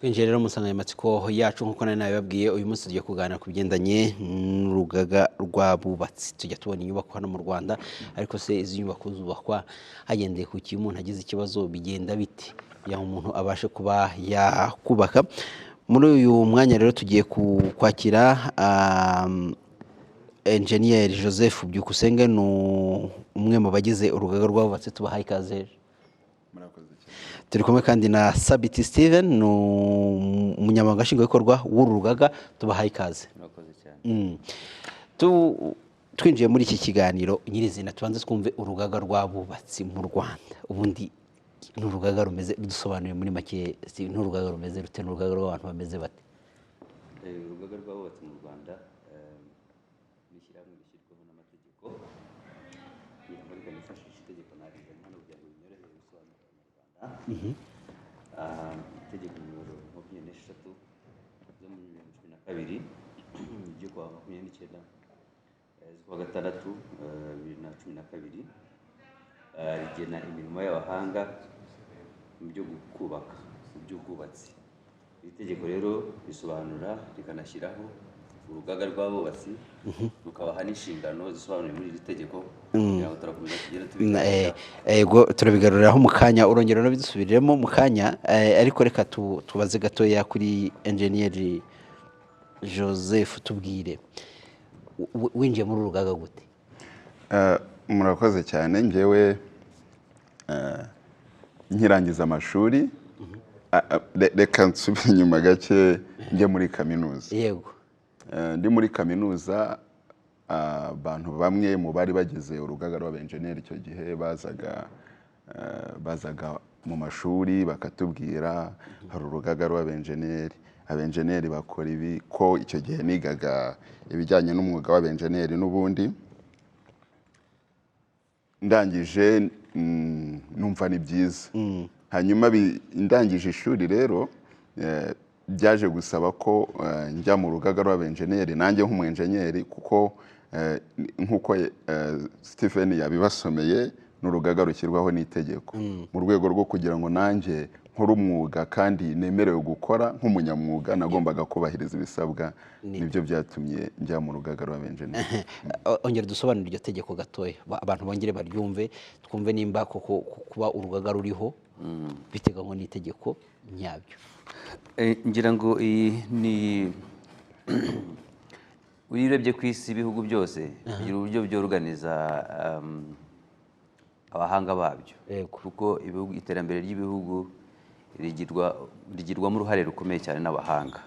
Twinjiye rero mu nsanganyamatsiko yacu nk'uko nari nabibabwiye, uyu munsi tugiye kuganira ku bigendanye n'urugaga rw'abubatsi. Tujya tubona inyubako hano mu Rwanda, ariko se izi nyubako zubakwa hagendeye ku ki? Umuntu agize ikibazo bigenda bite kugira ngo umuntu abashe kuba yakubaka? Muri uyu mwanya rero tugiye kwakira Engineer Joseph Byukusenge, ni umwe mu bagize urugaga rw'abubatsi. Tubahaye ikaze. Turi kumwe kandi na Sabiti Steven, ni umunyamabanga nshingwabikorwa w'uru rugaga. Tubahaye ikaze. Twinjiye muri iki kiganiro nyirizina, tubanze twumve urugaga rw'abubatsi mu Rwanda. Ubundi ni urugaga rumeze, dusobanuye muri make, ni urugaga rumeze rute? Ni urugaga rw'abantu bameze bate? Urugaga rw'abubatsi mu Rwanda ni ishyirahamwe rishyirwaho n'amategeko. Muri nifashisha itegeko narizanye hano kugira ngo binyorohere gusobanurira Abanyarwanda. Itegeko nimero 23 zo mu 2012 ryo kuwa 29 z'ukwa gatandatu 2012 rigena imirimo y'abahanga mu byo kubaka, mu by'ubwubatsi. Iri tegeko rero risobanura rikanashyiraho urugaga rw'abubatsi, rukabaha n'inshingano zisobanuye muri iri tegeko. Yego, turabigaruriraho mu kanya, urongera no bidusubiremo mu kanya, ariko reka tubaze gatoya kuri Engineer Joseph. Tubwire, winjiye muri urugaga gute? Murakoze cyane. Njyewe nkirangiza amashuri, reka nsubire inyuma gake, njye muri kaminuza. Yego. Ndi muri kaminuza, abantu bamwe mu bari bagize urugaga rw'abenjeniyeri icyo gihe bazaga mu mashuri bakatubwira hari urugaga rw'abenjeniyeri, abenjeniyeri bakora ibi. Ko icyo gihe nigaga ibijyanye n'umwuga w'abenjeniyeri n'ubundi, ndangije numva ni byiza. Hanyuma ndangije ishuri rero byaje gusaba ko njya mu rugaga rw'abenjeniyeri nanjye nk'umwenjeniyeri, kuko nk'uko Stephen yabibasomeye, n'urugaga rushyirwaho n'itegeko mu rwego rwo kugira ngo nanjye nkore umwuga kandi nemerewe gukora nk'umunyamwuga, nagombaga kubahiriza ibisabwa. Nibyo byatumye njya mu rugaga rw'abenjeniyeri. Ongera dusobanurire iryo tegeko gatoya, abantu bongere baryumve, twumve nimba koko kuba urugaga ruriho biteganywa n'itegeko nyabyo. Ngira ngo ni uyirebye ku isi, ibihugu byose bigira uburyo byorganiza abahanga babyo, kuko iterambere ry'ibihugu rigirwamo uruhare rukomeye cyane n'abahanga.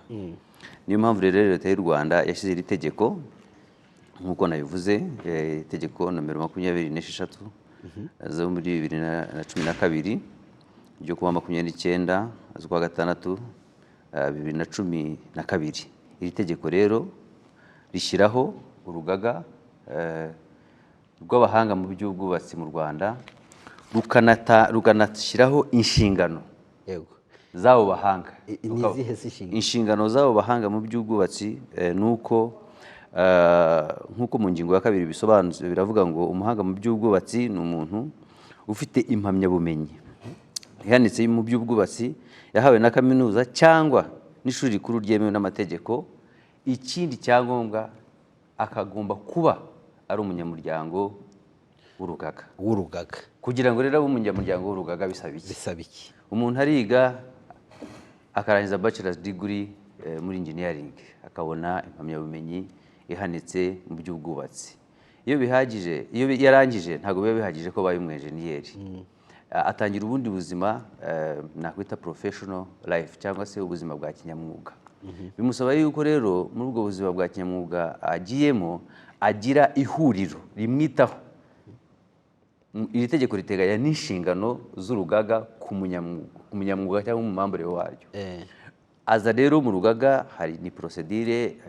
Niyo mpamvu rero Leta y'u Rwanda yashyize iri tegeko, nk'uko nabivuze, itegeko nomero 26 zo muri 2012 ryo kuwa 29 z'ukwa gatandatu 2012. Iri tegeko rero rishyiraho urugaga rw'abahanga mu by'ubwubatsi mu Rwanda, rukanashyiraho inshingano z'abo bahanga. Inshingano z'abo bahanga mu by'ubwubatsi ni uko, nk'uko mu ngingo ya 2 bisobanutse, biravuga ngo umuhanga mu by'ubwubatsi ni umuntu ufite impamyabumenyi ihanitse mu by'ubwubatsi yahawe na kaminuza cyangwa n'ishuri rikuru ryemewe n'amategeko. Ikindi cyangombwa, akagomba kuba ari umunyamuryango w'urugaga. Kugira ngo rero abe umunyamuryango w'urugaga bisaba iki? Umuntu ariga akarangiza bachelor's degree muri engineering, akabona impamyabumenyi ihanitse mu by'ubwubatsi. Iyo yarangije, ntabwo biba bihagije ko abaye umwenjeniyeri. Atangira ubundi buzima nakwita professional life, cyangwa se ubuzima bwa kinyamwuga. Bimusaba yuko rero muri ubwo buzima bwa kinyamwuga agiyemo, agira ihuriro rimwitaho. Iri tegeko riteganya n'inshingano z'urugaga ku munyamwuga cyangwa umumambure waryo. Aza rero mu rugaga, hari ni procedure,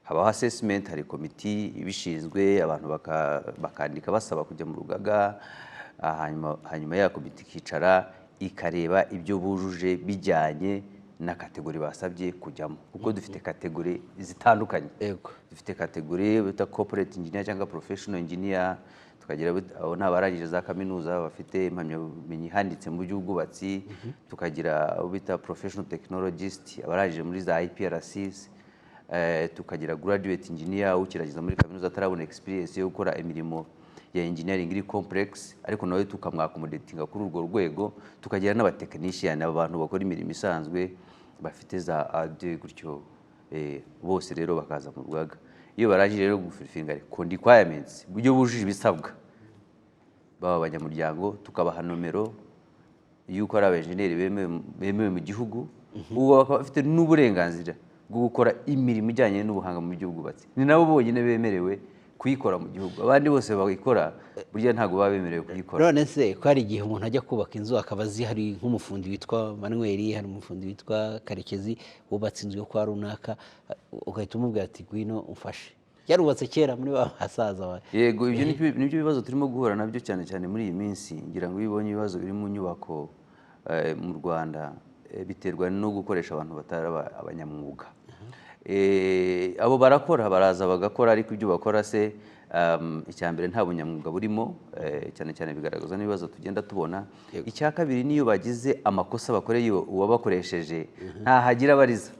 habaho assessment, hari komiti ibishinzwe, abantu bakandika basaba kujya mu rugaga. Hanyuma ya komite ikicara ikareba ibyo bujuje bijyanye na kategori basabye kujyamo, kuko dufite kategori zitandukanye. Dufite kategori bita corporate engineer cyangwa professional engineer, tukagira abo ni abarangije za kaminuza bafite impamyabumenyi ihanditse mu by'ubwubatsi, tukagira abo bita professional technologist abarangije muri za IPRCs, tukagira graduate engineer ukiragiza muri kaminuza atarabona experience yo gukora imirimo ya engineering iri complex, ariko nawe tukamwakomodatinga kuri urwo rwego, tukagira n'abatekinician abantu bakora imirimo isanzwe bafite za AD gutyo, bose rero bakaza mu rugaga. Iyo barangije rero gufulfillinga requirements buryo bujuje ibisabwa, baba abanyamuryango tukabaha nomero y'uko ari abenjeniyeri bemewe mu gihugu, ubu bakaba bafite n'uburenganzira bwo gukora imirimo ijyanye n'ubuhanga mu by'ubwubatsi. Ni nabo bonyine bemerewe kuyikora mu gihugu, abandi bose bayikora burya ntabwo baba bemerewe kuyikora. None se ko hari igihe umuntu ajya kubaka inzu akaba azi hari nk'umufundi witwa Manuel, hari umufundi witwa Karekezi wubatse inzu yo kwa runaka, ugahita umubwira ati ngwino umfashe, yarubatse kera muri ba hasaza. Yego, ibyo nibyo bibazo turimo guhura nabyo cyane cyane muri iyi minsi. Ngira ngo ibonye ibibazo biri mu nyubako mu Rwanda biterwa no gukoresha abantu batari abanyamwuga. Abo barakora, baraza bagakora, ariko ibyo bakora se icyambere nta bunyamwuga burimo, cyane cyane bigaragaza n'ibibazo tugenda tubona. Icya kabiri, niyo bagize amakosa bakoreye uwabakoresheje ntahagira abariza.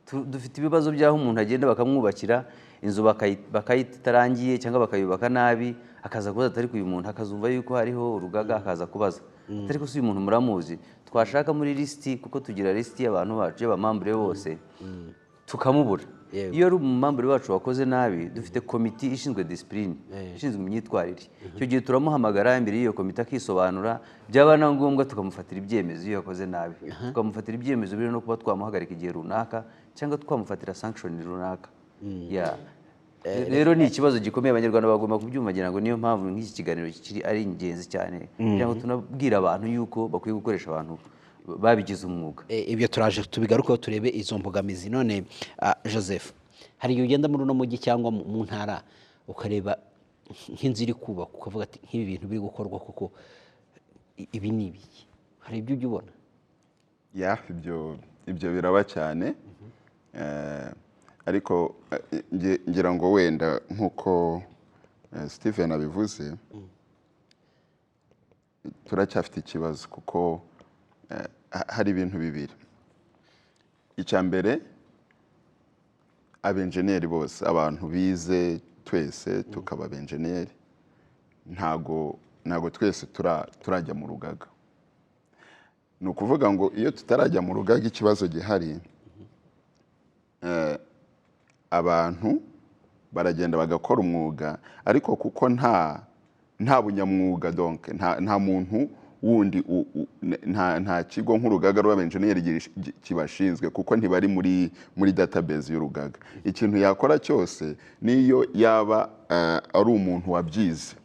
Dufite ibibazo by'aho umuntu agenda bakamwubakira inzu bakayita itarangiye cyangwa bakayubaka nabi, akaza kubaza atari uyu muntu, akazumva yuko hariho urugaga, akaza kubaza atari ko si uyu muntu muramuzi, twashaka muri lisiti, kuko tugira lisiti y'abantu bacu y'abamambure bose, tukamubura. Iyo ari umumambure wacu wakoze nabi, dufite komite ishinzwe discipline, ishinzwe imyitwarire. Icyo gihe turamuhamagara imbere y'iyo komite akisobanura, byaba na ngombwa tukamufatira ibyemezo iyo yakoze nabi, tukamufatira ibyemezo biri no kuba twamuhagarika igihe runaka cyangwa twamufatira sanction runaka. Rero ni ikibazo gikomeye, abanyarwanda bagomba kubyumva. Ngira ngo niyo mpamvu nk'iki kiganiro kiri ari ingenzi cyane, kugira ngo tunabwira abantu yuko bakwiye gukoresha abantu babigize umwuga. Ibyo turaje tubigarukaho turebe izo mbogamizi. None Joseph, hari igihe ugenda muri uno mujyi cyangwa mu ntara ukareba nk'inzu iri kubaka ukavuga ati nk'ibi bintu biri gukorwa kuko ibi ni ibiki, hari ibyo ujya ubona? Ibyo biraba cyane, ariko ngira ngo wenda nk'uko Steven abivuze, turacyafite ikibazo kuko hari ibintu bibiri. Icya mbere, abenjeniyeri bose, abantu bize twese tukaba abenjeniyeri, ntago twese turajya mu rugaga. Ni ukuvuga ngo iyo tutarajya mu rugaga, ikibazo gihari, abantu baragenda bagakora umwuga, ariko kuko nta bunyamwuga, donc nta muntu wundi, nta kigo nk'urugaga rw'abenjeniyeri kibashinzwe, kuko ntibari muri database y'urugaga. Ikintu yakora cyose niyo yaba ari umuntu wabyize,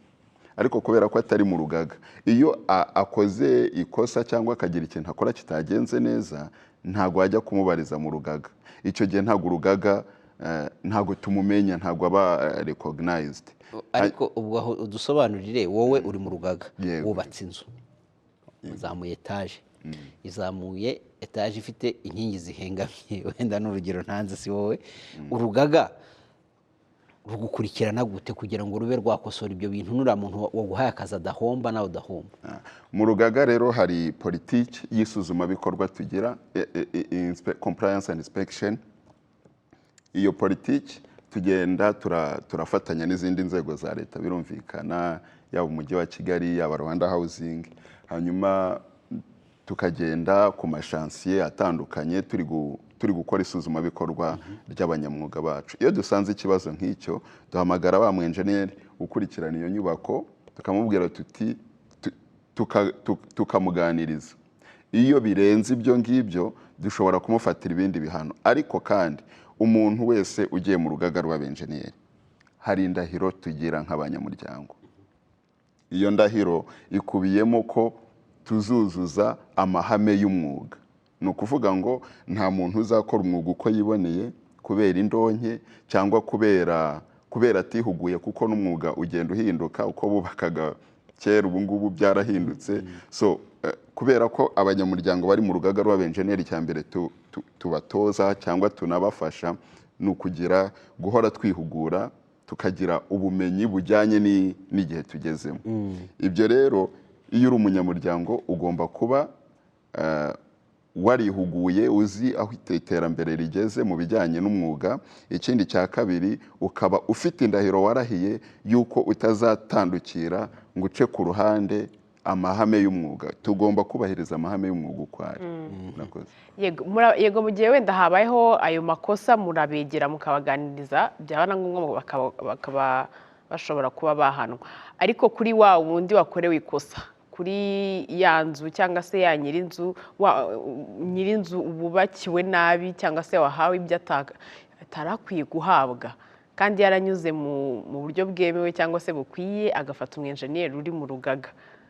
ariko kubera ko atari mu rugaga, iyo akoze ikosa cyangwa akagira ikintu akora kitagenze neza, ntago ajya kumubariza mu rugaga. Icyo gihe ntago urugaga, ntago tumumenya, ntago aba recognized. Ariko ubwo aho udusobanurire, wowe uri mu rugaga, wubatse inzu, uzamuye etaje, izamuye etaje ifite inkingi zihengamye, wenda n'urugero ntanze si wowe, urugaga rugukurikirana gute kugira ngo rube rwakosora ibyo bintu, nuriya muntu waguhaye akazi adahomba nawe udahomba? Mu rugaga rero hari politiki y'isuzumabikorwa tugira, compliance and inspection. Iyo politiki tugenda turafatanya n'izindi nzego za leta, birumvikana, yaba umujyi wa Kigali, yaba Rwanda Housing, hanyuma tukagenda ku mashansiye atandukanye turi gukora isuzumabikorwa ry'abanyamwuga bacu. Iyo dusanze ikibazo nk'icyo, duhamagara wa mwenjeniyeri ukurikirana iyo nyubako, tukamubwira tuti, tukamuganiriza. Iyo birenze ibyo ngibyo, dushobora kumufatira ibindi bihano. Ariko kandi umuntu wese ugiye mu rugaga rw'abenjeniyeri, hari indahiro tugira nk'abanyamuryango. Iyo ndahiro ikubiyemo ko tuzuzuza amahame y'umwuga. Ni ukuvuga ngo nta muntu uzakora umwuga uko yiboneye, kubera indonke cyangwa kubera atihuguye, kuko n'umwuga ugenda uhinduka. Uko bubakaga kera, ubu ngubu byarahindutse. So kubera ko abanyamuryango bari mu rugaga rw'abenjeniyeri, cyambere tubatoza cyangwa tunabafasha, ni ukugira guhora twihugura, tukagira ubumenyi bujyanye n'igihe tugezemo. Ibyo rero iyo uri umunyamuryango ugomba kuba warihuguye, uzi aho iterambere rigeze mu bijyanye n'umwuga. Ikindi cya kabiri, ukaba ufite indahiro warahiye yuko utazatandukira ngo uce ku ruhande amahame y'umwuga. Tugomba kubahiriza amahame y'umwuga uko ari. Yego, mu gihe wenda habayeho ayo makosa murabegera mukabaganiriza, byaba na ngombwa bakaba bashobora kuba bahanwa. Ariko kuri wa wundi wakorewe ikosa, kuri ya nzu cyangwa se ya nyirinzu wubakiwe nabi cyangwa se wahawe ibyo atarakwiye guhabwa, kandi yaranyuze mu buryo bwemewe cyangwa se bukwiye, agafata umwenjeniyeri uri mu rugaga,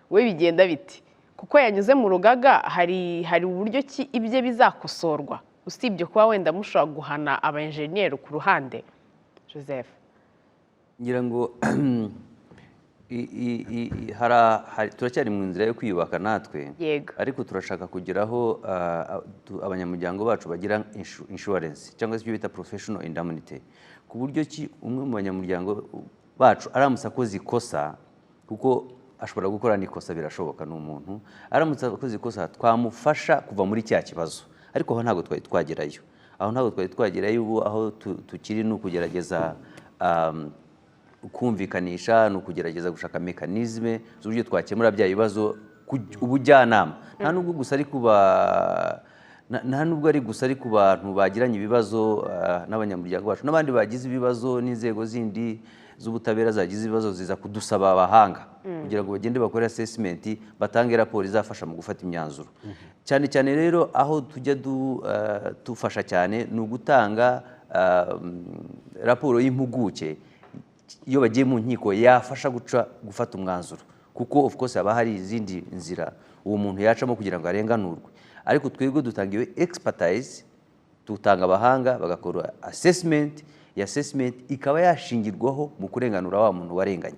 we bigenda biti? Kuko yanyuze mu rugaga, hari uburyo ki ibye bizakosorwa usibye kuba wenda mushobora guhana abenjeniyeri ku ruhande? Joseph, ngira ngo turacyari mu nzira yo kwiyubaka natwe, ariko turashaka kugeraho abanyamuryango bacu bagira insurance cyangwa se ibyo bita professional indemnity, ku buryo ki umwe mu banyamuryango bacu aramutse akoze ikosa, kuko ashobora gukora n'ikosa, birashoboka, n'umuntu aramutse akoze ikosa twamufasha kuva muri cya kibazo. Ariko aho ntabwo twari twagerayo, ubu aho tukiri ni ukugerageza kumvikanisha, ni ukugerageza gushaka mekanizme z'uburyo twakemura bya bibazo, ubujyanama. Nta nubwo ari gusa ari ku bantu bagiranye ibibazo n'abanyamuryango bacu, n'abandi bagize ibibazo, n'inzego zindi z'ubutabera zagize ibibazo ziza kudusaba abahanga kugira ngo bagende bakore assessment, batange raporo izafasha mu gufata imyanzuro. Cyane cyane rero aho tujya dufasha cyane ni ugutanga raporo y'impuguke iyo bagiye mu nkiko yafasha gufata umwanzuro, kuko of course haba hari izindi nzira uwo muntu yacamo kugira ngo arenganurwe. Ariko twebwe dutanga iyo expertise, dutanga abahanga bagakora assessment, ya assessment ikaba yashingirwaho mu kurenganura wa muntu warenganye.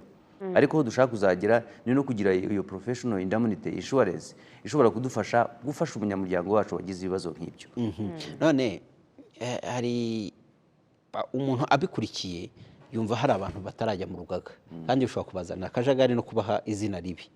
Ariko aho dushaka kuzagira ni no kugira iyo professional indemnity insurance ishobora kudufasha gufasha umunyamuryango wacu wagize ibibazo nk'ibyo. None hari umuntu abikurikiye yumva hari abantu batarajya mu rugaga, kandi ushobora kubazana akajagari no kubaha izina ribi.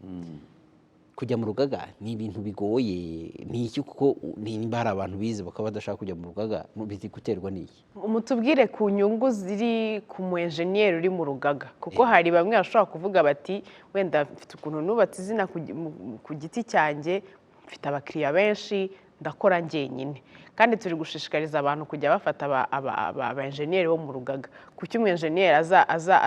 Kujya mu rugaga ni ibintu bigoye, ni iki? Kuko nimba hari abantu bize bakaba badashaka kujya mu rugaga, bizi guterwa n'iki? Mutubwire ku nyungu ziri ku mwenjeniyeri uri mu rugaga, kuko hari bamwe bashobora kuvuga bati wenda mfite ukuntu nubatse izina ku giti cyanjye, mfite abakiriya benshi, ndakora njyenyine, kandi turi gushishikariza abantu kujya bafata abenjeniyeri bo mu rugaga. Kuki umwenjeniyeri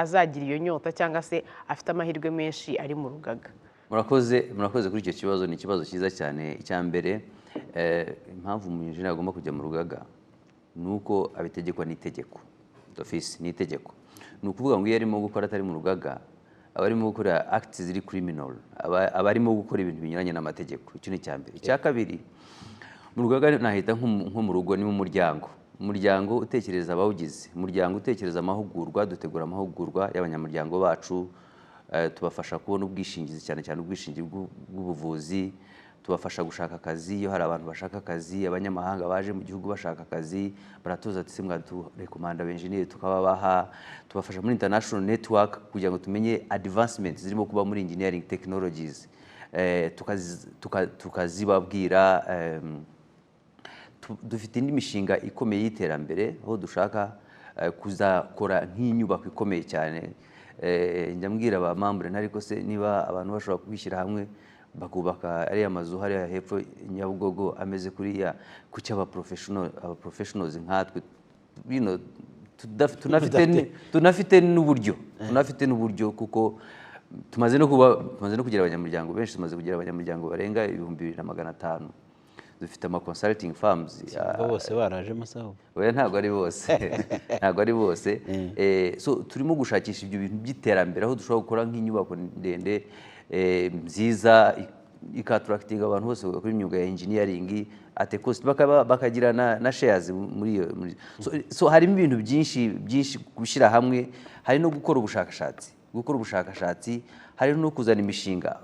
azagira iyo nyota cyangwa se afite amahirwe menshi ari mu rugaga? Murakoze kuri icyo kibazo. Ni ikibazo cyiza cyane. Icya mbere, impamvu umwenjeniyeri agomba kujya mu rugaga ni uko abitegekwa n'itegeko d'office, ni itegeko. Ni ukuvuga ngo iyo arimo gukora atari mu rugaga, aba arimo gukora acts ziri criminal, aba arimo gukora ibintu binyuranye n'amategeko. Icyo ni icya mbere. Icya kabiri, mu rugaga nahita nko mu rugo, ni mu muryango. Umuryango utekereza abawugize, umuryango utekereza amahugurwa, dutegura amahugurwa y'abanyamuryango bacu, tubafasha kubona ubwishingizi, cyane cyane ubwishingizi bw'ubuvuzi, tubafasha gushaka akazi. Iyo hari abantu bashaka akazi, abanyamahanga baje mu gihugu bashaka akazi, baratuza ati simwa turekomanda abenjeniyeri tukababaha. Tubafasha muri international network kugira ngo tumenye advancement zirimo kuba muri engineering technologies, tukazibabwira. Dufite indi mishinga ikomeye y'iterambere aho dushaka kuzakora nk'inyubako ikomeye cyane. Njya mbwira abamambure ariko se niba abantu bashobora kubishyira hamwe bakubaka ariya mazu hariya hepfo Nyabugogo ameze kuriya, kuki abaprofessionals nkatwe tunafite n'uburyo, kuko tumaze no kugira abanyamuryango benshi, tumaze kugira abanyamuryango barenga 2500. Dufite ama consulting firms. Bose baraje masaho? Oya, ntabwo ari bose. So turimo gushakisha ibyo bintu by'iterambere aho dushobora gukora nk'inyubako ndende nziza ikattracting abantu bose bakora imyuga ya engineering at a cost, bakagira na shares muri. So harimo ibintu byinshi gushyira hamwe. Hari no gukora ubushakashatsi, hari no kuzana imishinga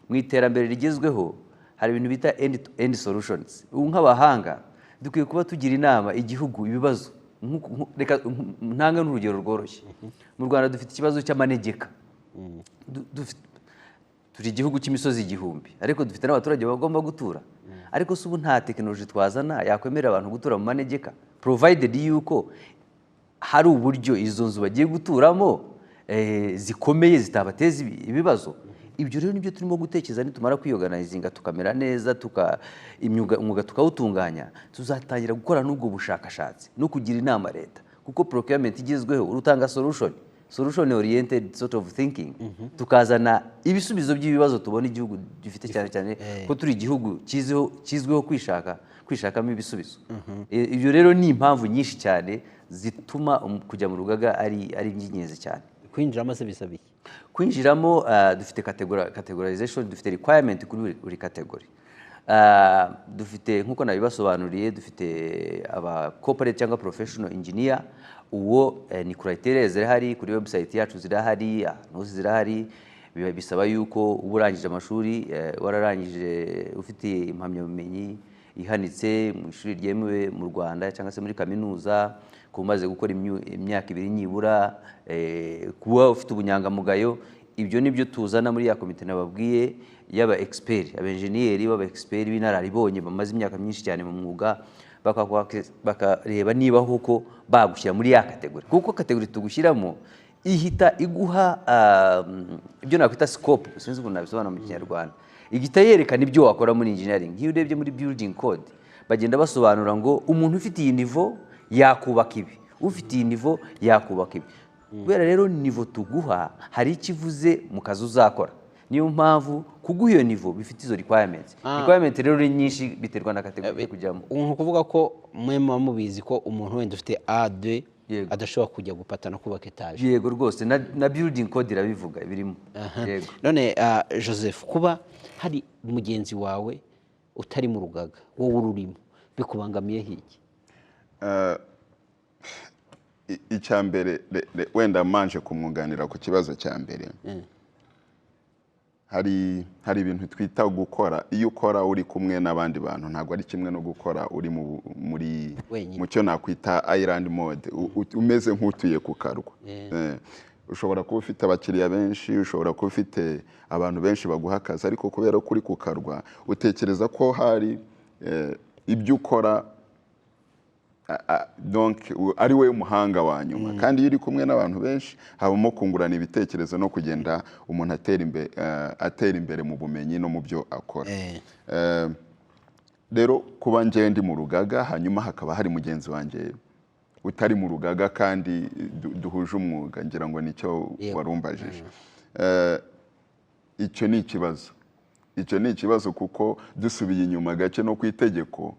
mu iterambere rigezweho. Hari ibintu bita end solutions. Ubu nk'abahanga dukwiye kuba tugira inama igihugu ibibazo reka ntange n'urugero rworoshye. Mu Rwanda dufite ikibazo cy'amanegeka. Turi igihugu cy'imisozi igihumbi, ariko dufite n'abaturage bagomba gutura. Ariko se ubu nta tekinoloji twazana yakwemerera abantu gutura mu manegeka, provided yuko hari uburyo izo nzu bagiye guturamo zikomeye zitabateza ibibazo. Ibyo rero nibyo turimo gutekereza, nitumara kwiorganizinga tukamera neza, umwuga tukawutunganya, tuzatangira gukora n'ubwo bushakashatsi no kugira inama leta, kuko procurement igezweho urutanga solution oriented sort of thinking. Tukazana ibisubizo by'ibibazo tubona igihugu gifite, cyane cyane ko turi igihugu kizweho kwishakamo ibisubizo. Ibyo rero ni impamvu nyinshi cyane zituma kujya mu rugaga ari ingenzi cyane. Kwinjiramo se bisaba iki? Kwinjiramo dufite categorization, dufite requirement kuri buri category. Dufite nkuko nabibasobanuriye, dufite aba corporate cyangwa professional engineer. Uwo ni criteria zirahari kuri website yacu, zirahari nuzi zirahari. Bisaba yuko uba urangije amashuri, wararangije ufite impamyabumenyi ihanitse mu ishuri ryemewe mu Rwanda cyangwa se muri kaminuza, kumaze gukora imyaka 2 nibura, kuba ufite ubunyangamugayo. Ibyo nibyo tuzana muri ya komite nababwiye y'aba expert, abenjeniyeri baba expert b'inararibonye bamaze imyaka myinshi cyane mu mwuga, bakareba niba koko bagushyira muri ya kategori, kuko kategori tugushyiramo ihita iguha ibyo nakwita scope, sinzi ukuntu nabisobanura mu Kinyarwanda. Igita yerekana ibyo wakora muri engineering. Iyo urebye muri building code bagenda basobanura ngo umuntu ufite iyi niveau yakubaka ibi, ufite iyi niveau yakubaka ibi. Kubera rero niveau tuguha hari ikivuze mu kazi uzakora. Niyo mpamvu kuguha iyo niveau bifite izo requirements. Requirement rero ni nyinshi biterwa na kategori kujyamo. Kuvuga ko mwe mubizi ko umuntu wenda ufite A2 adashobora kujya gupatana kubaka etage. Yego rwose, na building code irabivuga birimo. Yego. None Joseph, kuba hari mugenzi wawe utari mu rugaga wowe ururimo bikubangamiye hiki? Icyambere wenda manje kumwunganira ku kibazo cya mbere. Hari ibintu twita gukora. Iyo ukora uri kumwe n'abandi bantu ntabwo ari kimwe no gukora uri mu cyo nakwita island mode, umeze nk'utuye ku karwa. Ushobora kuba ufite abakiriya benshi, ushobora kuba ufite abantu benshi baguha akazi, ariko kubera ko uri ku karwa utekereza ko hari ibyo ukora donc ari we umuhanga wa nyuma. Kandi iyo uri kumwe n'abantu benshi habamo kungurana ibitekerezo no kugenda umuntu atera imbere mu bumenyi no mu byo akora. Rero kuba ngiye ndi mu rugaga hanyuma hakaba hari mugenzi wanjye utari mu rugaga kandi duhuje umwuga, ngira ngo nicyo warumbajije. Icyo ni ikibazo kuko dusubiye inyuma gake no ku itegeko,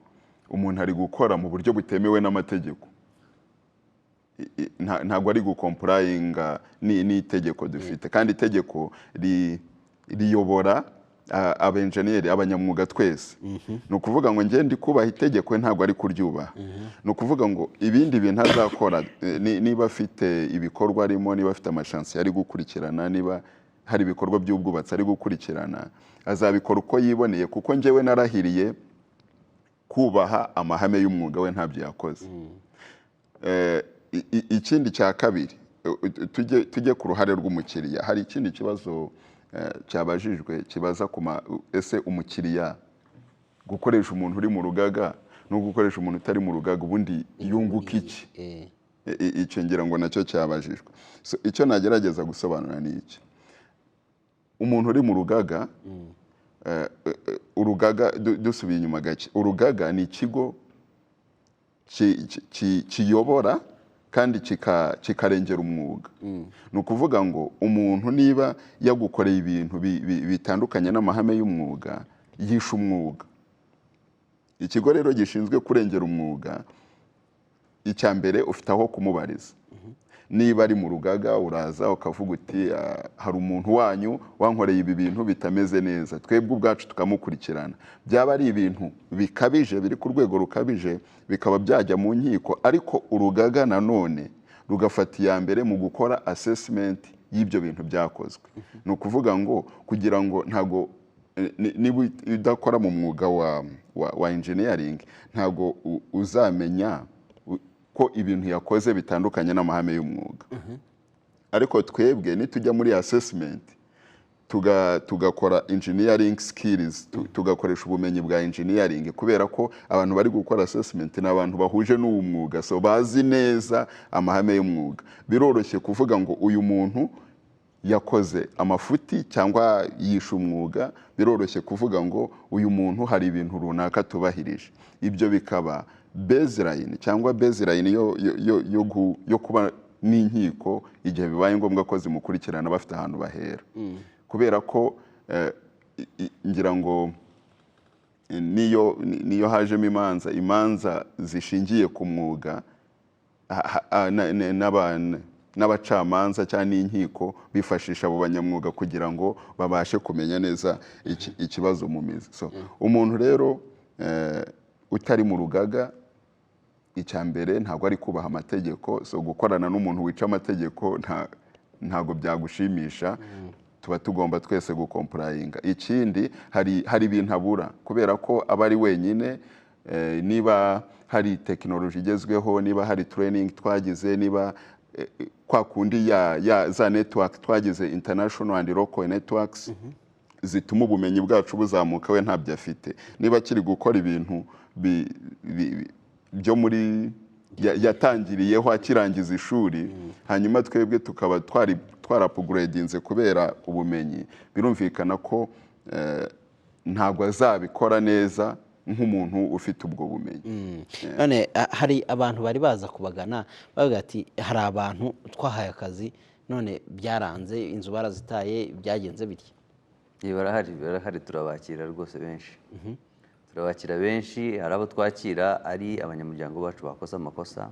umuntu ari gukora mu buryo butemewe n'amategeko. Ntabwo ari gucomplyinga n'itegeko dufite, kandi itegeko riyobora abenjeniyeri, abanyamwuga twese. Ni ukuvuga ngo njye ndi kubaha itegeko ntabwo ari kuryubaha. Ni ukuvuga ngo ibindi bintu azakora, niba afite ibikorwa arimo, niba afite amashansi ari gukurikirana, niba hari ibikorwa by'ubwubatsi ari gukurikirana, azabikora uko yiboneye, kuko njyewe narahiriye kubaha amahame y'umwuga we, ntabyo yakoze. Ikindi cya kabiri, tujye ku ruhare rw'umukiriya. Hari ikindi kibazo cyabajijwe kibaza ese umukiriya gukoresha umuntu uri mu rugaga no gukoresha umuntu utari mu rugaga ubundi yunguka iki? Icyo ngira ngo nacyo cyabajijwe. Icyo nagerageza gusobanura ni iki: umuntu uri mu rugaga, urugaga dusubiye inyuma gake, urugaga ni ikigo kiyobora kandi kikarengera umwuga. Ni ukuvuga ngo umuntu niba yagukoreye ibintu bitandukanye n'amahame y'umwuga, yishe umwuga. Ikigo rero gishinzwe kurengera umwuga, icya mbere ufite aho kumubariza. Niba ari mu rugaga uraza ukavuga uti hari umuntu wanyu wankoreye ibi bintu bitameze neza, twebwe ubwacu tukamukurikirana. Byaba ari ibintu bikabije, biri ku rwego rukabije, bikaba byajya mu nkiko, ariko urugaga nanone rugafata iya mbere mu gukora assessment y'ibyo bintu byakozwe. Ni ukuvuga ngo kugira ngo ntago niba udakora mu mwuga wa engineering ntago uzamenya ko ibintu yakoze bitandukanye n'amahame y'umwuga. Ariko twebwe nitujya muri assessment tugakora engineering skills, tugakoresha ubumenyi bwa engineering, kubera ko abantu bari gukora assessment ni abantu bahuje n'uwo mwuga, so bazi neza amahame y'umwuga. Biroroshye kuvuga ngo uyu muntu yakoze amafuti cyangwa yishe umwuga, biroroshye kuvuga ngo uyu muntu hari ibintu runaka tubahirije. Ibyo bikaba baseline cyangwa baseline yo kuba n'inkiko igihe bibaye ngombwa ko zimukurikirana bafite ahantu bahera. Kubera ko ngira ngo niyo hajemo imanza zishingiye ku mwuga, n'abacamanza cyangwa n'inkiko bifashisha abo banyamwuga kugira ngo babashe kumenya neza ikibazo mu mizi. So umuntu rero utari mu rugaga, icya mbere ntabwo ari kubaha amategeko, so gukorana n'umuntu wica amategeko ntabwo byagushimisha. Tuba tugomba twese gukomporayinga. Ikindi hari ibintu abura kubera ko aba ari wenyine. Niba hari tekinoloji igezweho, niba hari training twagize, niba kwa kundi za network twagize, international and local networks, zituma ubumenyi bwacu buzamuka, we ntabyo afite. Niba kiri gukora ibintu byo muri yatangiriyeho akirangiza ishuri, hanyuma twebwe tukaba twarapugredinze kubera ubumenyi, birumvikana ko ntabwo azabikora neza nk'umuntu ufite ubwo bumenyi. None hari abantu bari baza kubagana bavuga ati hari abantu twahaye akazi none byaranze, inzu barazitaye, byagenze bityo. barahari turabakira rwose benshi. Turabakira benshi, hari abo twakira ari abanyamuryango bacu bakoze amakosa.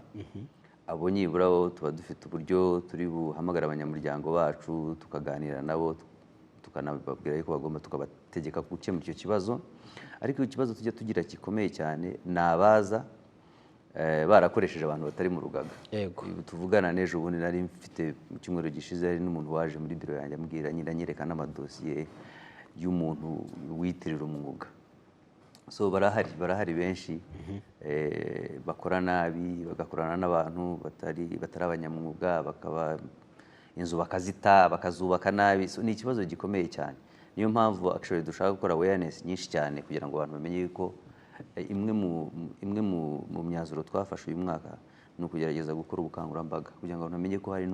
Abo nibura bo tuba dufite uburyo turi buhamagara abanyamuryango bacu tukaganira nabo, tukanababwira yuko bagomba, tukabategeka gukemura icyo kibazo. Ariko ikibazo tujya tugira gikomeye cyane ni abaza barakoresheje abantu batari mu rugaga. Tuvugana n'ejo ubundi nari mfite mu cyumweru gishize, hari n'umuntu waje muri biro yanjye ambwira nyiranyereka n'amadosiye y'umuntu witirira umwuga. So barahari benshi bakora nabi, bagakorana n'abantu batari abanyamwuga, bakaba inzu bakazita bakazubaka nabi. So ni ikibazo gikomeye cyane. Niyo mpamvu actually dushaka gukora awareness nyinshi cyane kugira ngo abantu bamenye yuko imwe mu myanzuro twafashe uyu mwaka ni ukugerageza gukora ubukangurambaga kugira ngo abantu bamenye ko hari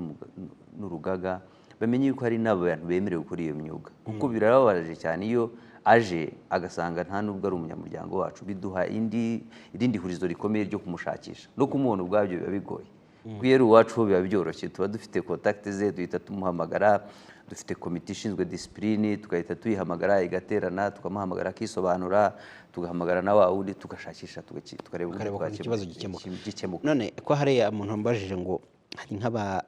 n'urugaga, bamenye yuko hari n'abantu bemerewe gukora iyo myuga. Kuko birababaje cyane iyo aje agasanga nta nubwo ari umunyamuryango wacu, biduha irindi hurizo rikomeye ryo kumushakisha no kumubona ubwabyo biba bigoye. Kuyera uwacu biba byoroshye, tuba dufite contact ze, duhita tumuhamagara, dufite komite ishinzwe discipline, tugahita tuyihamagara igaterana, tukamuhamagara akisobanura, tugahamagara na wa wundi tugashakisha, tukareba uko ikibazo gikemuka. None ko hari umuntu wambajije ngo hari nk'aba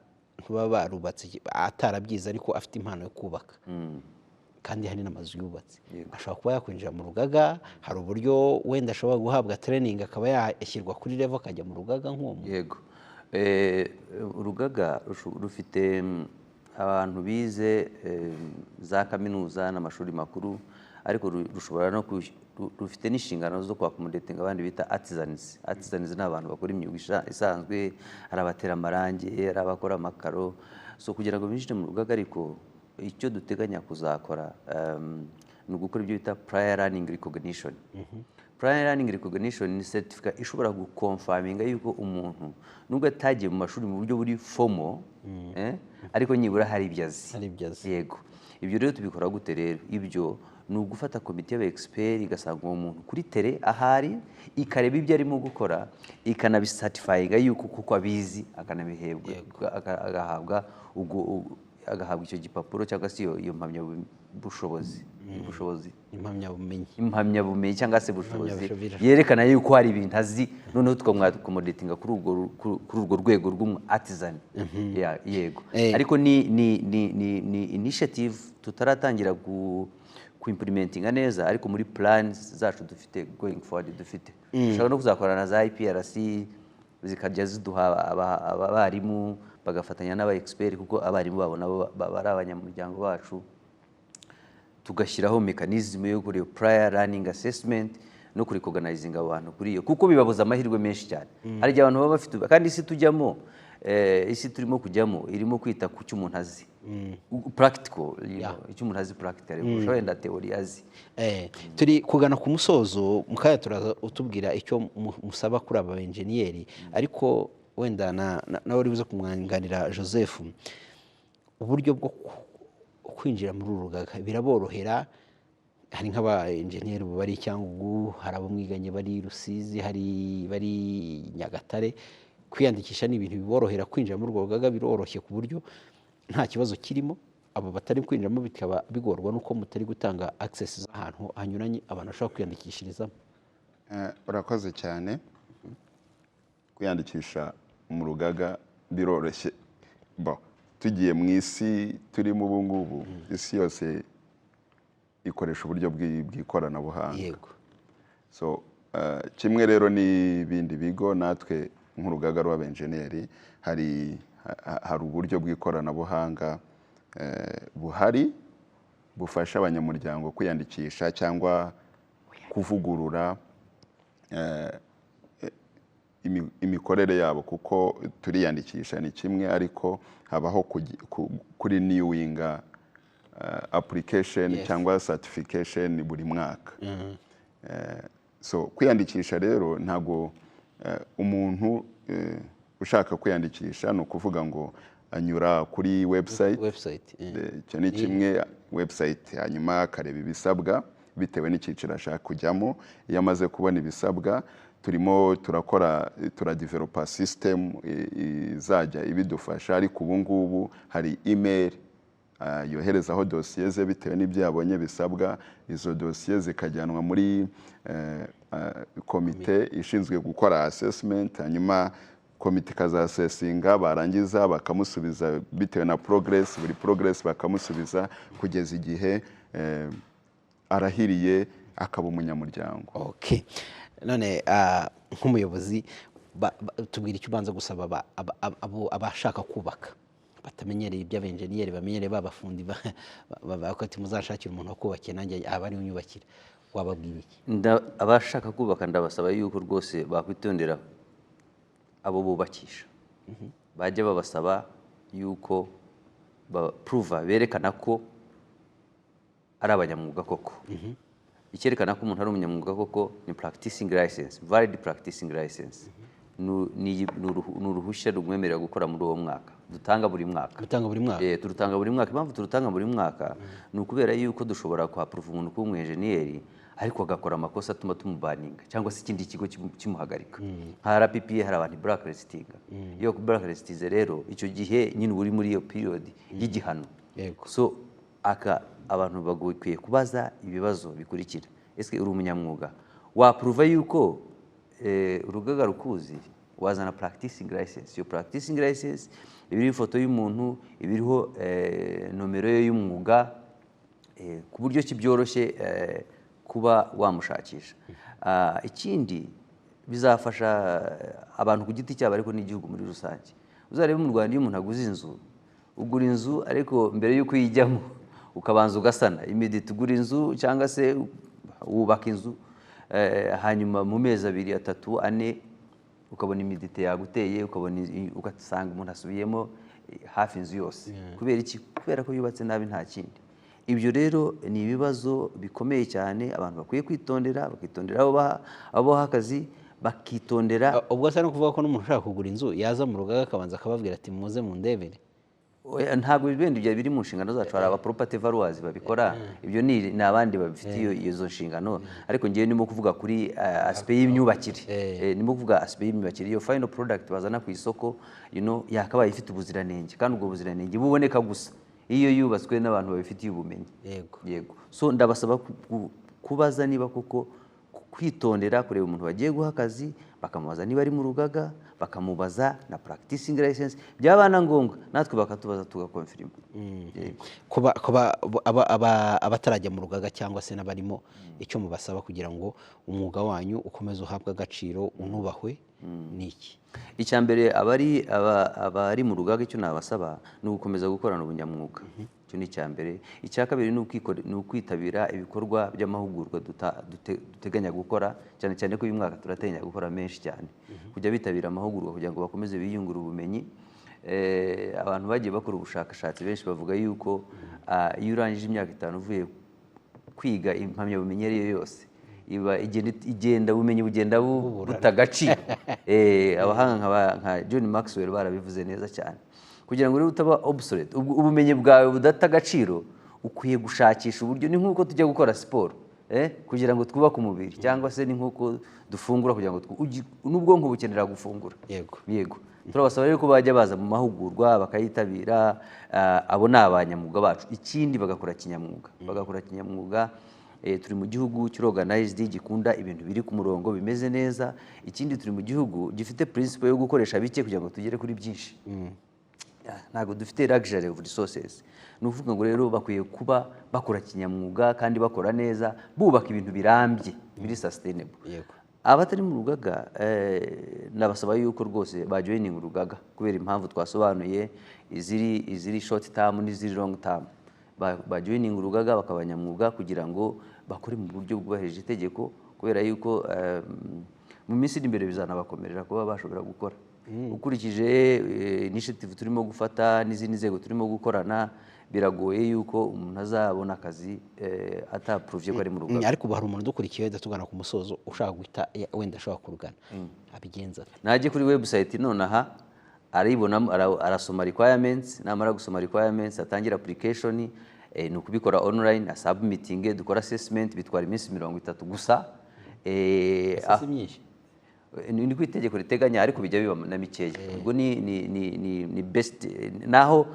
barubatse atarabyize ariko afite impano yo kubaka, kandi hari n'amazu yubatse, ashobora kuba yakwinjira mu rugaga. Hari uburyo wenda ashobora guhabwa training akaba yashyirwa kuri level akajya mu rugaga nk'uwo muntu. Yego, urugaga rufite abantu bize za kaminuza n'amashuri makuru, ariko rushobora no rufite n'inshingano zo kwakomodetinga abandi bita artisans. Artisans ni abantu bakora imyuga isanzwe, hari abatera amarangi, hari abakora amakaro. So kugira ngo binjire mu rugaga, ariko icyo duteganya kuzakora ni ugukora ibyo bita prior learning recognition. Prior learning recognition ni certificate ishobora gukonfaminga yuko umuntu nubwo atagiye mu mashuri mu buryo buri formal, ariko nibura hari ibyo azi. Yego, ibyo rero tubikora gute rero? Ibyo ni ugufata komite y'aba-expert igasanga uwo muntu kuri tere ahari, ikareba ibyo arimo gukora, ikanabisatifayinga yuko kuko abizi, akanabihebwa, agahabwa icyo gipapuro cyangwa se iyo mpamyabushobozi, impamyabumenyi cyangwa se bushobozi yerekana yuko hari ibintu azi, noneho tukamwakomodetinga kuri urwo rwego rw'umu artisan. Yego, ariko ni initiative tutaratangira kuimplementinga neza, ariko muri plans zacu dufite going forward dufite. Dushobora no kuzakorana na za IPRC zikajya ziduha abarimu bagafatanya n'aba-expert, kuko abarimu babo nabo bari abanyamuryango bacu, tugashyiraho mechanism yo gukora prior learning assessment, no kurikoganizinga abantu kuri iyo, kuko bibabuza amahirwe menshi cyane. Hari igihe abantu baba bafite, kandi isi tujyamo, isi turimo kujyamo irimo kwita ku cyo umuntu azi practical, icyo umuntu azi practical kurusha wenda teori azi. Turi kugana ku musozo, mukaya turaza utubwira icyo musaba kuri aba enjeniyeri, ariko wenda nawe uri buze kumwanganira Joseph, uburyo bwo kwinjira muri uru rugaga biraborohera? Hari nk'aba enjeniyeri bari Cyangugu, hari abo mwiganye bari Rusizi, hari bari Nyagatare, kwiyandikisha ni ibintu biborohera, kwinjira muri urwo rugaga biroroshye ku buryo nta kibazo kirimo? Abo batari kwinjiramo bikaba bigorwa nuko mutari gutanga access z'ahantu hanyuranye abantu bashobora kwiyandikishirizamo? Urakoze cyane. Kwiyandikisha mu rugaga biroroshye. Tugiye mu isi turimo ubu ngubu, isi yose ikoresha uburyo bw'ikoranabuhanga. Yego. So kimwe rero n'ibindi bigo, natwe nk'urugaga rw'abenjeniyeri hari uburyo bw'ikoranabuhanga buhari bufasha abanyamuryango kwiyandikisha cyangwa kuvugurura imikorere yabo, kuko turiyandikisha ni kimwe, ariko habaho kuri newinga application cyangwa certification buri mwaka. So kwiyandikisha rero ntago umuntu ushaka kwiyandikisha no kuvuga ngo anyura kuri website. Icyo ni kimwe, website, hanyuma akareba ibisabwa bitewe n'icyiciro ashaka kujyamo. Iyo amaze kubona ibisabwa, turimo turadevelopa system izajya ibidufasha, ariko ubu ngubu hari email yoherezaho dosiye ze bitewe n'ibyo yabonye bisabwa. Izo dosiye zikajyanwa muri komite ishinzwe gukora assessment, hanyuma komite ikazasesinga, barangiza bakamusubiza bitewe na progress, buri progress bakamusubiza kugeza igihe arahiriye akaba umunyamuryango. Okay. None nk'umuyobozi tubwira icyo ubanza gusaba abashaka kubaka batamenyereye iby'abenjeniyeri, bamenyereye babafundi bakati muzashakira umuntu wakubakiye nanjye aba ari unyubakira, wababwira iki? Abashaka kubaka ndabasaba yuko rwose bakwitondera abo bubakisha, bajya babasaba yuko prova berekana ko ari abanyamwuga koko. Icyerekana ko umuntu ari umunyamwuga koko ni practicing license, valid practicing license. Ni uruhushya rumwemerera gukora muri uwo mwaka, dutanga buri mwaka. Turutanga buri mwaka. Impamvu turutanga buri mwaka ni ukubera yuko dushobora kuhaprova umuntu kuba umwenjeniyeri ariko agakora amakosa atuma tumubaninga cyangwa se ikindi kigo kimuhagarika. Nka RPPA hari abantu blacklistinga. Iyo blacklistize rero icyo gihe nyine uri muri iyo period y'igihano. So abantu bagukwiye kubaza ibibazo bikurikira: ese uri umunyamwuga? Waprova yuko urugaga rukuzi, wazana practicing license. Iyo practicing license ibiriho ifoto y'umuntu, ibiriho nomero ye y'umwuga, ku buryo kibyoroshye kuba wamushakisha. Ikindi bizafasha abantu ku giti cyabo ariko n'igihugu muri rusange. Uzarebe mu Rwanda iyo umuntu aguze inzu, ugura inzu ariko mbere y'uko yijyamo ukabanza ugasana imiditi, ugura inzu cyangwa se wubaka inzu, hanyuma mu mezi 2, 3, 4 ukabona imidite yaguteye, ugasanga umuntu asubiyemo hafi inzu yose. Kubera iki? Kubera ko yubatse nabi, nta kindi. Ibyo rero ni ibibazo bikomeye cyane abantu bakwiye kwitondera, bakitondera abo hakazi, bakitondera. Ubwo se no kuvuga ko n'umuntu ushaka kugura inzu yaza mu rugaga akabanza akababwira ati muze mundebere? Ntabwo ibindi bya biri mu nshingano zacu. Hari aba property valuers babikora, ibyo ni abandi babifitiye izo nshingano, ariko ngiye ndimo kuvuga kuri aspect y'imyubakire. Ndimo kuvuga aspect y'imyubakire. Iyo final product bazana ku isoko yakabaye ifite ubuziranenge, kandi ubwo buziranenge buboneka gusa iyo yubatswe n'abantu babifitiye ubumenyi. Yego. So ndabasaba kubaza niba koko kwitondera kureba umuntu bagiye guha akazi, bakamubaza niba ari mu rugaga, bakamubaza na practicing license, byaba na ngombwa natwe bakatubaza tugakonfirima. kuba abatarajya mu rugaga cyangwa se n'abarimo, icyo mubasaba kugira ngo umwuga wanyu ukomeze uhabwe agaciro unubahwe ni iki? Icya mbere abari mu rugaga, icyo nabasaba ni ugukomeza gukorana ubunyamwuga. Icyo ni icya mbere. Icya kabiri ni ukwitabira ibikorwa by'amahugurwa duteganya gukora, cyane cyane ko uyu mwaka turateganya gukora menshi cyane, kujya bitabira amahugurwa kugira ngo bakomeze biyungure ubumenyi. Abantu bagiye bakora ubushakashatsi benshi bavuga yuko iyo urangije imyaka 5 uvuye kwiga impamyabumenyi iyo yose igenda ubumenyi bugenda buta agaciro. Abahanga nka John Maxwell barabivuze neza cyane. Kugira ngo rero utaba obsolete, ubumenyi bwawe budata agaciro, ukwiye gushakisha uburyo. Ni nk'uko tujya gukora siporo kugira ngo twubake umubiri, cyangwa se ni nk'uko dufungura kugira ngo n'ubwonko bukenera gufungura. Yego turabasaba rero ko bajya baza mu mahugurwa bakayitabira. Abo ni abanyamwuga bacu. Ikindi bagakora kinyamwuga. Turi mu gihugu cy'organized gikunda ibintu biri ku murongo bimeze neza. Ikindi turi mu gihugu gifite principle yo gukoresha bike kugira ngo tugere kuri byinshi. Ntabwo dufite luxury of resources. Ni ukuvuga ngo rero bakwiye kuba bakora kinyamwuga kandi bakora neza, bubaka ibintu birambye biri sustainable. Abatari mu rugaga nabasaba yuko rwose bajoining urugaga kubera impamvu twasobanuye, iziri short term n'iziri long term. Bajoining urugaga bakabanyamwuga kugira ngo bakore mu buryo bwubahirije itegeko, kubera yuko mu minsi iri imbere bizanabakomerera kuba bashobora gukora. Ukurikije initiative turimo gufata n'izindi nzego turimo gukorana, biragoye yuko umuntu azabona akazi ataprovye ko ari mu rugaga. Ariko hari umuntu dukurikiye datugana ku musozo ushaka guhita wenda ashobora kurugana, abigenza naje kuri website nonaha aribonamo, arasoma requirements, namara gusoma requirements atangira application. Ni ukubikora online, submitting, dukora assessment, bitwara iminsi 30 gusa. Ni ku itegeko riteganya, ariko bijya biba na mikeya. Ubwo ni best naho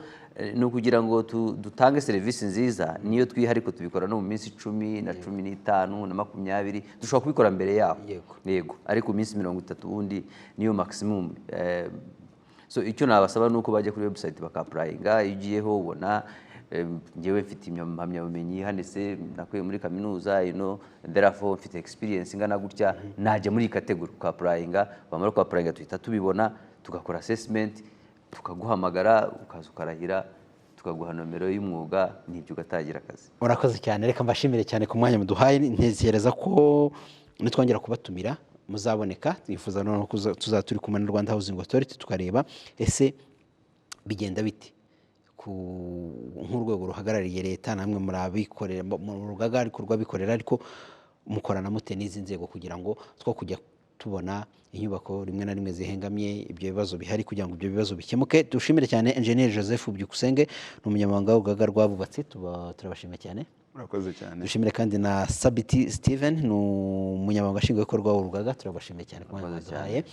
ni ukugira ngo dutange serivisi nziza, niyo twiha, ariko tubikora no mu minsi 10 na 15 na 20. Dushobora kubikora mbere yaho, yego, ariko iminsi 30 ubundi niyo maximum. So icyo nabasaba nuko bajya kuri website bakaprayinga. Iyo ugiyeho ubona ngewe mfite impamyabumenyi hanese nakuye muri kaminuza, therefore mfite experience ingana gutya, najya muri category ukaprayinga. Bamara kuprayinga tuhita tubibona, tugakora assessment, tukaguhamagara, ukaza ukarahira, tukaguha nomero y'umwuga, n'ibyo ugatangira akazi. Urakoze cyane, reka mbashimire cyane ku mwanya muduhaye. Ntezereza ko nitwongera kubatumira muzaboneka. Twifuza no tuzaturi kumwe na Rwanda Housing Authority tukareba ese bigenda biti nk'urwego ruhagarariye leta, namwe muri abikorera mu rugaga ariko rw'abikorera, ariko mukorana mute n'izi nzego kugira ngo two kujya tubona inyubako rimwe na rimwe zihengamye, ibyo bibazo bihari, kugira ngo ibyo bibazo bikemuke. Dushimire cyane Engineer Joseph Byukusenge, n'umunyamabanga w'urugaga rw'abubatsi. Turabashimira cyane. Urakoze cyane. Dushimire kandi na Sabiti Steven, n'umunyamabanga nshingwabikorwa w'urugaga. Turabashimiye cyane ku mwanya muduhaye.